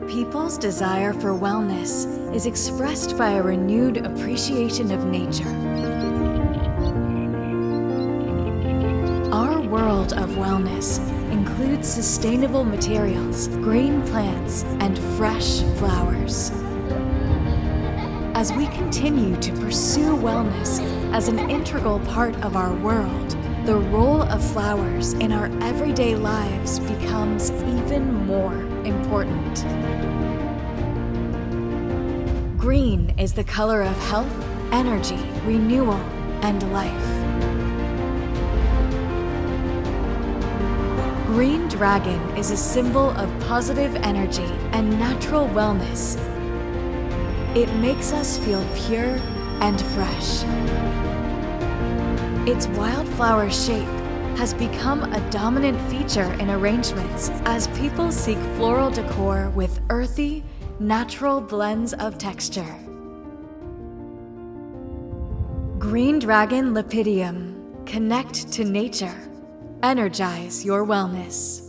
People's desire for wellness is expressed by a renewed appreciation of nature. Our world of wellness includes sustainable materials, green plants, and fresh flowers. As we continue to pursue wellness as an integral part of our world, the role of flowers in our everyday lives becomes even more important. Green is the color of health, energy, renewal, and life. Green dragon is a symbol of positive energy and natural wellness. It makes us feel pure and fresh. Its wildflower shape has become a dominant feature in arrangements as people seek floral decor with earthy, natural blends of texture. Green Dragon Lepidium. Connect to nature. Energize your wellness.